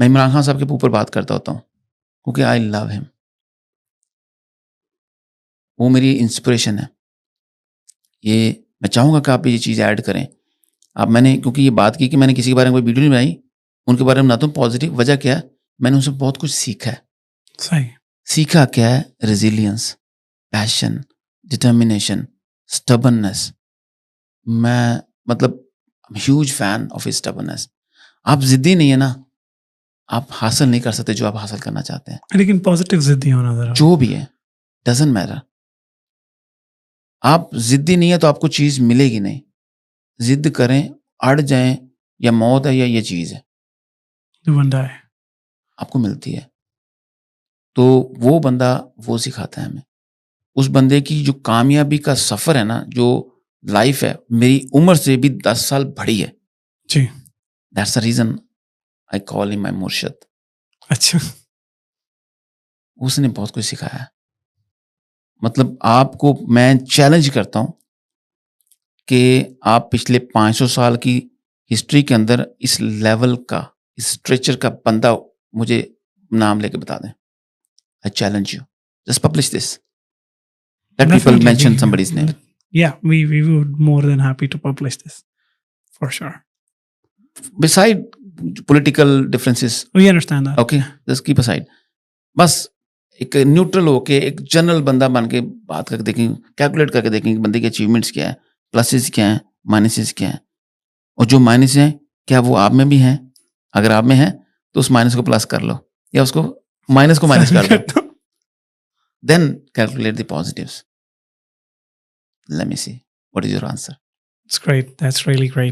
मैं इमरान खान साहब के ऊपर बात करता होता हूँ क्योंकि आई लव हिम, वो मेरी इंस्पिरेशन है। ये मैं चाहूँगा कि आप ये चीज़ ऐड करें। अब मैंने क्योंकि ये बात की कि मैंने किसी के बारे में कोई वीडियो नहीं बनाई, उनके बारे में बनाता हूँ पॉजिटिव। वजह क्या है? मैंने उनसे बहुत कुछ सीखा है। सही। सीखा क्या है? Resilience, passion, determination, stubbornness. मैं मतलब ह्यूज फैन ऑफ स्टबर्ननेस। आप जिद्दी नहीं है ना, आप हासिल नहीं कर सकते जो आप हासिल करना चाहते हैं। लेकिन पॉजिटिव जिद्दी होना जरा। जो भी है डजंट मैटर। आप जिद्दी नहीं है तो आपको चीज मिलेगी नहीं। जिद करें, अड़ जाएं, या मौत है या ये चीज है, बंदा है। आपको मिलती है। तो वो बंदा वो सिखाता है हमें। उस बंदे की जो कामयाबी का सफर है ना, जो लाइफ है, मेरी उम्र से भी 10 साल बड़ी है। जी। That's the reason I call him my मुर्शिद। अच्छा। उसने बहुत कुछ सिखाया है। मतलब आपको मैं चैलेंज करता हूं कि आप पिछले 500 साल की हिस्ट्री के अंदर इस लेवल का, इस स्ट्रेचर का बंदा मुझे नाम लेके बता दें। I challenge you, just publish this, let people Definitely, mention somebody's name. Yeah, we would more than happy to publish this for sure. Beside political differences, We understand that. okay, just keep aside. बस एक neutral होके एक general बंदा बन के बात करके देखें, कैलकुलेट करके देखें कि बंदे के अचीवमेंट्स क्या है, प्लसेस क्या हैं, माइनसेस क्या हैं, और जो माइनस हैं क्या वो आप में भी हैं? अगर आप में है तो उस माइनस को प्लस कर लो, या उसको माइनस को माइनस कर दो। Then calculate the positives. Let me see what is your answer. It's great. That's really great.